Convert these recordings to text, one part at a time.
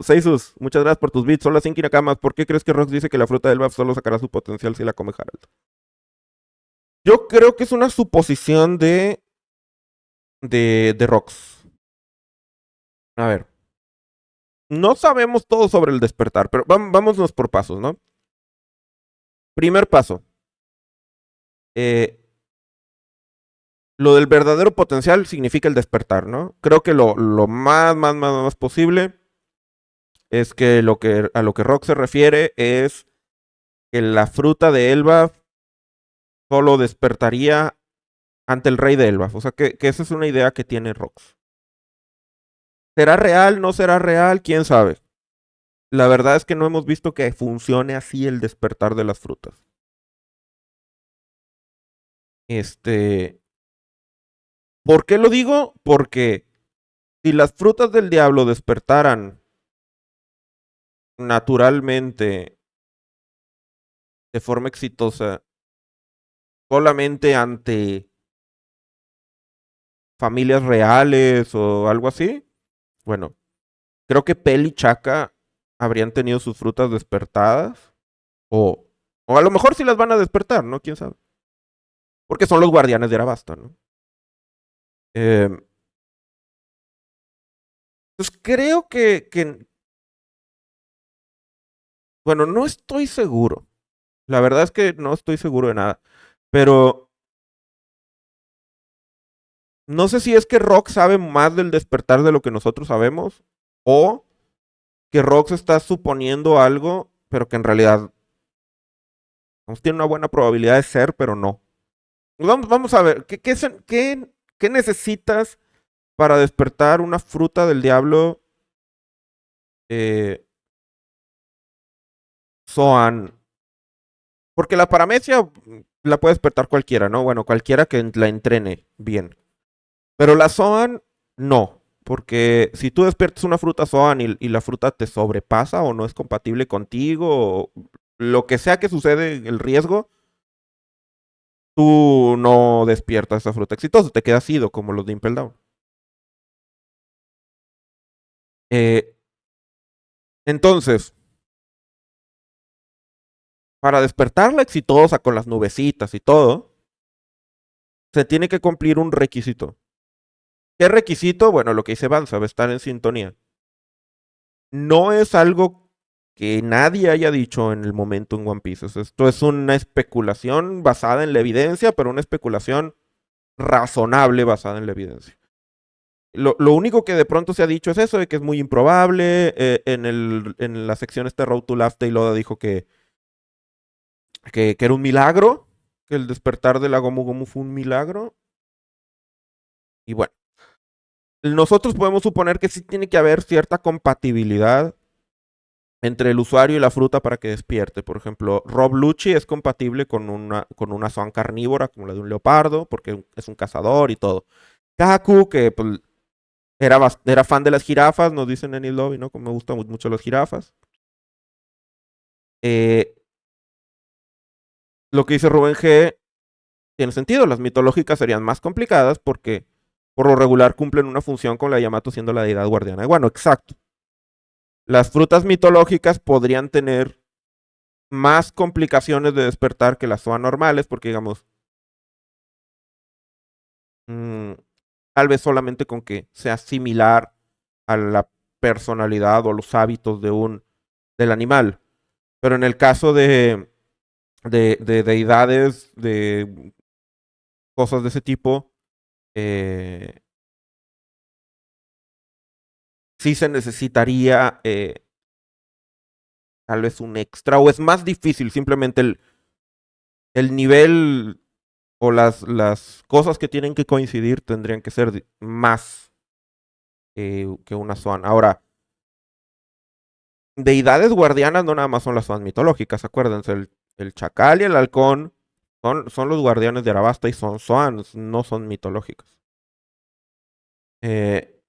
Seisus, muchas gracias por tus bits. Hola, Sinki Nakamas. ¿Por qué crees que Rox dice que la fruta del BAF solo sacará su potencial si la come Harald? Yo creo que es una suposición de Rox. A ver, no sabemos todo sobre el despertar, pero vámonos por pasos, ¿no? Primer paso. Eh, lo del verdadero potencial significa el despertar, ¿no? Creo que lo más posible es que, a lo que Rox se refiere es que la fruta de Elbaf solo despertaría ante el rey de Elbaf. O sea, que esa es una idea que tiene Rox. ¿Será real? ¿No será real? ¿Quién sabe? La verdad es que no hemos visto que funcione así el despertar de las frutas. Este, ¿por qué lo digo? Porque si las frutas del diablo despertaran naturalmente de forma exitosa solamente ante familias reales o algo así, bueno, creo que Pel y Chaka habrían tenido sus frutas despertadas o, o a lo mejor sí las van a despertar, ¿no? ¿Quién sabe? Porque son los guardianes de Arabasta, ¿no? Eh, pues creo bueno, no estoy seguro. La verdad es que no estoy seguro de nada. Pero no sé si es que Rock sabe más del despertar de lo que nosotros sabemos o que Rox está suponiendo algo, pero que en realidad tiene una buena probabilidad de ser, pero no. Vamos a ver, ¿qué necesitas para despertar una fruta del diablo eh, Zoan? Porque la paramecia la puede despertar cualquiera, ¿no? Bueno, cualquiera que la entrene bien. Pero la Zoan, no. Porque si tú despiertas una fruta Zoan y la fruta te sobrepasa o no es compatible contigo, o lo que sea que sucede, el riesgo, tú no despiertas esa fruta exitosa, te quedas ido como los de Impel Down. Eh, entonces, para despertarla exitosa con las nubecitas y todo, se tiene que cumplir un requisito. ¿Qué requisito? Bueno, lo que dice Van, sabe estar en sintonía. No es algo que nadie haya dicho en el momento en One Piece. Esto es una especulación basada en la evidencia, pero una especulación razonable basada en la evidencia. Lo único que de pronto se ha dicho es eso, de que es muy improbable. En la sección este Road to Laugh, Loda dijo que era un milagro, que el despertar de la Gomu Gomu fue un milagro. Y bueno, nosotros podemos suponer que sí tiene que haber cierta compatibilidad entre el usuario y la fruta para que despierte. Por ejemplo, Rob Lucci es compatible con una Zoan carnívora como la de un leopardo, porque es un cazador y todo. Kaku, que pues, era fan de las jirafas, nos dicen en el lobby, ¿no? Como me gustan mucho las jirafas. Eh, lo que dice Rubén G tiene sentido. Las mitológicas serían más complicadas porque por lo regular cumplen una función con la Yamato siendo la deidad guardiana. Bueno, exacto. Las frutas mitológicas podrían tener más complicaciones de despertar que las zoas normales porque, digamos, mmm, tal vez solamente con que sea similar a la personalidad o los hábitos del animal. Pero en el caso de deidades, de cosas de ese tipo, eh, sí se necesitaría tal vez un extra, o es más difícil, simplemente el nivel o las cosas que tienen que coincidir tendrían que ser más que una Zoan. Ahora, deidades guardianas no nada más son las Zoan mitológicas, acuérdense, el chacal y el halcón son los guardianes de Arabasta y son Zoans, no son mitológicas. Eh,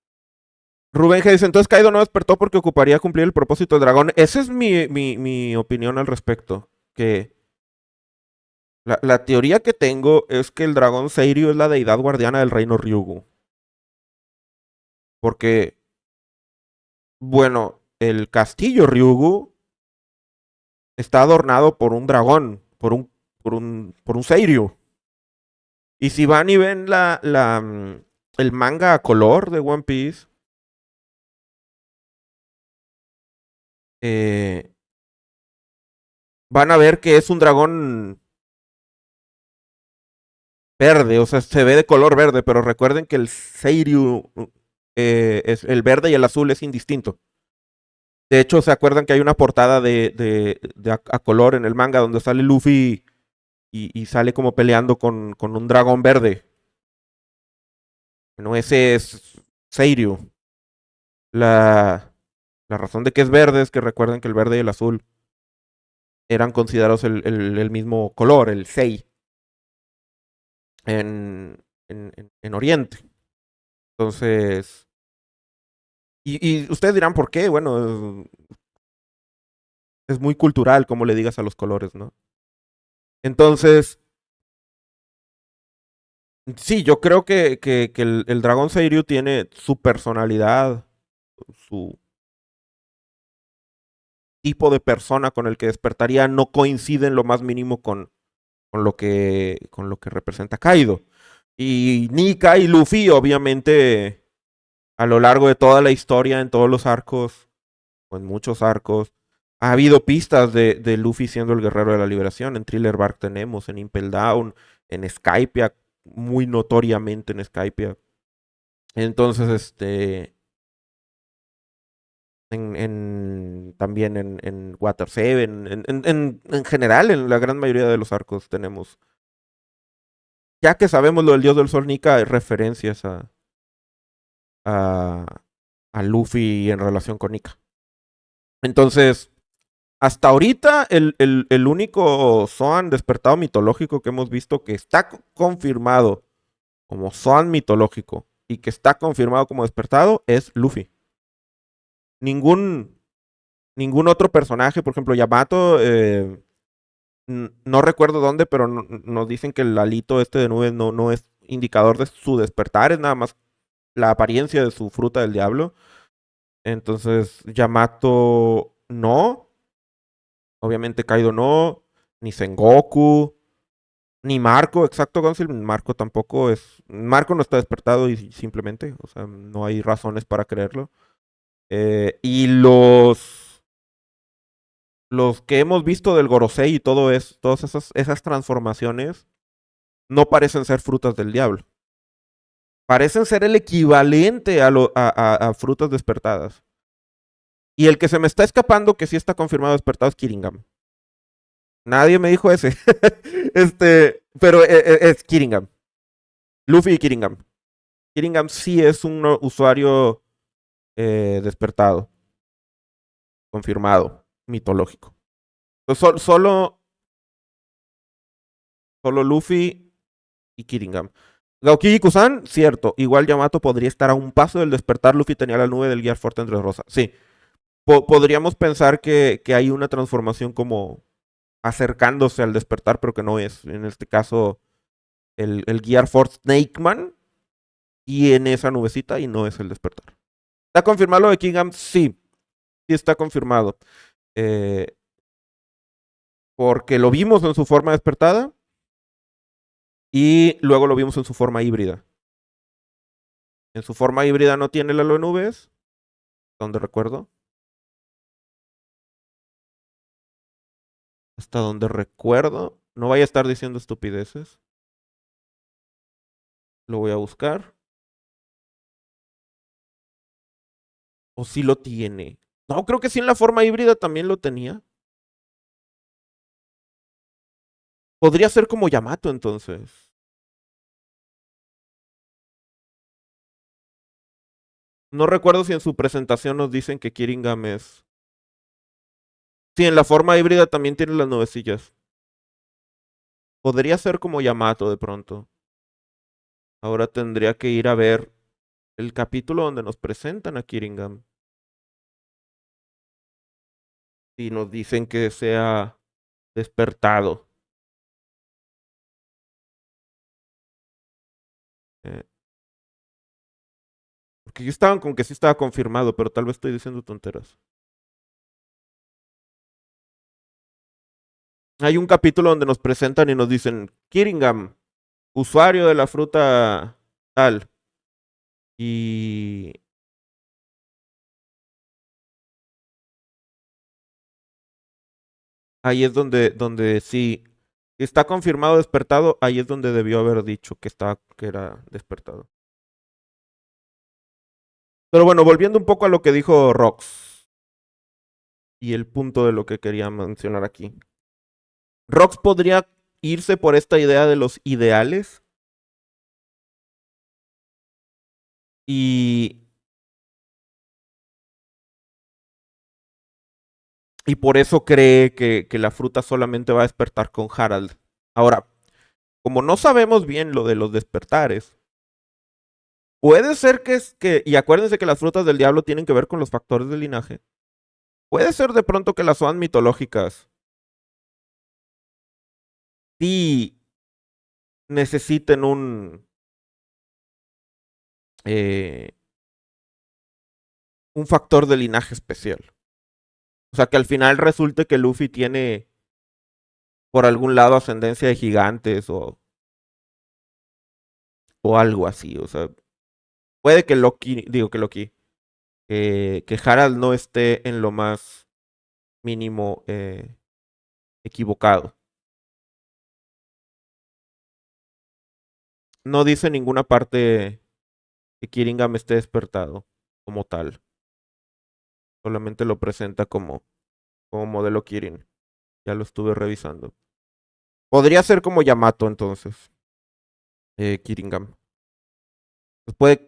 Rubén G dice, entonces Kaido no despertó porque ocuparía cumplir el propósito del dragón. Esa es mi opinión al respecto. Que la teoría que tengo es que el dragón Seirio es la deidad guardiana del reino Ryugu. Porque, bueno, el castillo Ryugu está adornado por un dragón, por un Seiryu. Y si van y ven el manga a color de One Piece, eh, van a ver que es un dragón verde, o sea, se ve de color verde, pero recuerden que el Seiryu, es el verde y el azul es indistinto. De hecho, ¿se acuerdan que hay una portada de a color en el manga donde sale Luffy y sale como peleando con un dragón verde? Bueno, ese es Seiryu. La, la razón de que es verde es que recuerden que el verde y el azul eran considerados el mismo color, el Sei, en Oriente. Entonces, y ustedes dirán por qué. Bueno, es muy cultural como le digas a los colores, ¿no? Entonces, sí, yo creo que el dragón Seiryu tiene su personalidad, su tipo de persona con el que despertaría no coincide en lo más mínimo con lo que representa Kaido. Y Nika y Luffy, obviamente, a lo largo de toda la historia, en todos los arcos, o en muchos arcos, ha habido pistas de Luffy siendo el guerrero de la liberación. En Thriller Bark tenemos, en Impel Down, en Skypiea, muy notoriamente en Skypiea. Entonces, también en Water 7, en general, en la gran mayoría de los arcos tenemos. Ya que sabemos lo del dios del sol Nika, hay referencias a, a Luffy en relación con Nika. Entonces, hasta ahorita, el único Zoan despertado mitológico que hemos visto que está confirmado como Zoan mitológico y que está confirmado como despertado es Luffy. Ningún, ningún otro personaje, por ejemplo, Yamato, no recuerdo dónde, pero nos dicen que el alito este de nubes no es indicador de su despertar, es nada más la apariencia de su fruta del diablo. Entonces, Yamato no. Obviamente Kaido no. Ni Sengoku. Ni Marco, exacto, Gonzalo. Marco tampoco es. Marco no está despertado y simplemente. O sea, no hay razones para creerlo. Y los que hemos visto del Gorosei y todo eso, todas esas transformaciones no parecen ser frutas del diablo. Parecen ser el equivalente a frutas despertadas. Y el que se me está escapando, que sí está confirmado despertado, es Kiringam. Nadie me dijo ese. Pero es Kiringam. Luffy y Kiringam. Kiringam sí es un usuario despertado, confirmado, mitológico. Entonces, solo Luffy y Kiringam. Gaokiji Kusan, cierto. Igual Yamato podría estar a un paso del despertar. Luffy tenía la nube del Gear Forte entre Rosa. Sí. Podríamos pensar que hay una transformación como acercándose al despertar, pero que no es. En este caso, el Gear Force Snakeman y en esa nubecita y no es el despertar. ¿Está confirmado lo de Kingham? Sí, sí está confirmado. Eh, porque lo vimos en su forma despertada y luego lo vimos en su forma híbrida. En su forma híbrida no tiene el halo de nubes, donde recuerdo. Hasta donde recuerdo. No vaya a estar diciendo estupideces. Lo voy a buscar. ¿O sí lo tiene? No, creo que sí en la forma híbrida también lo tenía. Podría ser como Yamato entonces. No recuerdo si en su presentación nos dicen que Kiringam es. Sí, en la forma híbrida también tiene las nubecillas. Podría ser como Yamato de pronto. Ahora tendría que ir a ver el capítulo donde nos presentan a Kiringam. Y nos dicen que sea despertado. Eh, porque yo estaban con que sí estaba confirmado, pero tal vez estoy diciendo tonteras. Hay un capítulo donde nos presentan y nos dicen, Kiringam, usuario de la fruta tal. Y ahí es donde sí está confirmado despertado, ahí es donde debió haber dicho que era despertado. Pero bueno, volviendo un poco a lo que dijo Rox y el punto de lo que quería mencionar aquí. Rox podría irse por esta idea de los ideales y, y por eso cree que la fruta solamente va a despertar con Harald. Ahora, como no sabemos bien lo de los despertares, puede ser y acuérdense que las frutas del diablo tienen que ver con los factores del linaje. Puede ser de pronto que las zonas mitológicas sí necesiten eh, un factor de linaje especial. O sea, que al final resulte que Luffy tiene por algún lado ascendencia de gigantes o algo así. O sea, puede que que Harald no esté en lo más mínimo equivocado. No dice en ninguna parte que Kiringam esté despertado como tal. Solamente lo presenta como modelo Kirin. Ya lo estuve revisando. Podría ser como Yamato entonces. Kiringam. Pues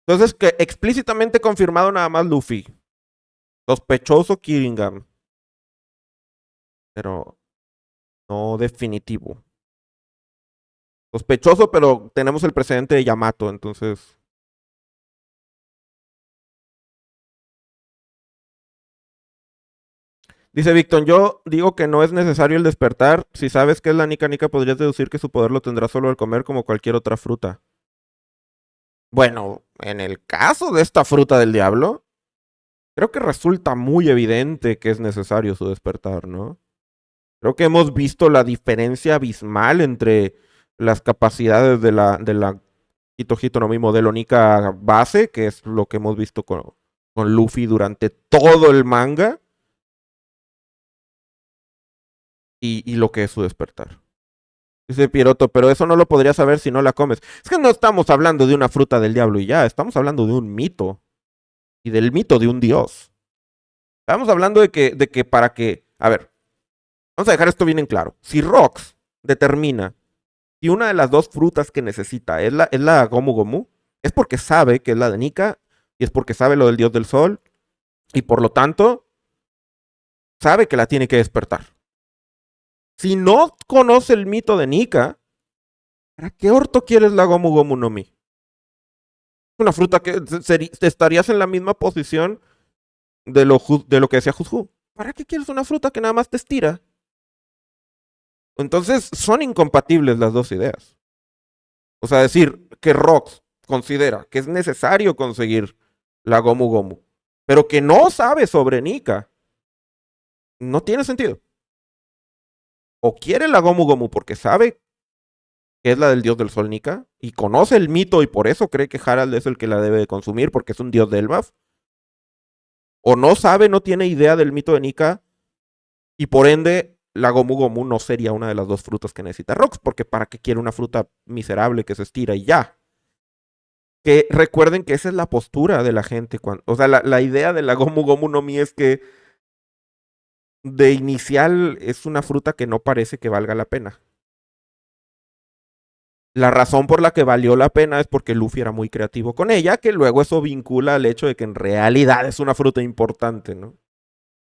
entonces, que explícitamente confirmado nada más Luffy. Sospechoso Kiringam. Pero no definitivo. Sospechoso, pero tenemos el precedente de Yamato, entonces. Dice Victor, yo digo que no es necesario el despertar. Si sabes que es la Nika Nika, podrías deducir que su poder lo tendrá solo al comer como cualquier otra fruta. Bueno, en el caso de esta fruta del diablo, creo que resulta muy evidente que es necesario su despertar, ¿no? Creo que hemos visto la diferencia abismal entre las capacidades de la Hito Hito no Mi modelo Nika base, que es lo que hemos visto con Luffy durante todo el manga, y lo que es su despertar. Dice Pieroto, pero eso no lo podrías saber si no la comes. Es que no estamos hablando de una fruta del diablo y ya, estamos hablando de un mito. Y del mito de un dios. Estamos hablando de que para que. A ver, vamos a dejar esto bien en claro. Si Rox determina si una de las dos frutas que necesita es la Gomu Gomu, es porque sabe que es la de Nika y es porque sabe lo del dios del sol y por lo tanto sabe que la tiene que despertar. Si no conoce el mito de Nika, ¿para qué orto quieres la Gomu Gomu no Mi? Una fruta que estarías en la misma posición de lo que decía Juzhu. ¿Para qué quieres una fruta que nada más te estira? Entonces son incompatibles las dos ideas. O sea, decir que Rox considera que es necesario conseguir la Gomu Gomu, pero que no sabe sobre Nika, no tiene sentido. O quiere la Gomu Gomu porque sabe que es la del dios del sol Nika y conoce el mito y por eso cree que Harald es el que la debe de consumir porque es un dios de Elbaf. O no sabe, no tiene idea del mito de Nika y por ende la Gomu Gomu no sería una de las dos frutas que necesita Rox, porque ¿para qué quiere una fruta miserable que se estira y ya? Que recuerden que esa es la postura de la gente. O sea, la idea de la Gomu Gomu no Mi es que de inicial es una fruta que no parece que valga la pena. La razón por la que valió la pena es porque Luffy era muy creativo con ella, que luego eso vincula al hecho de que en realidad es una fruta importante, ¿no?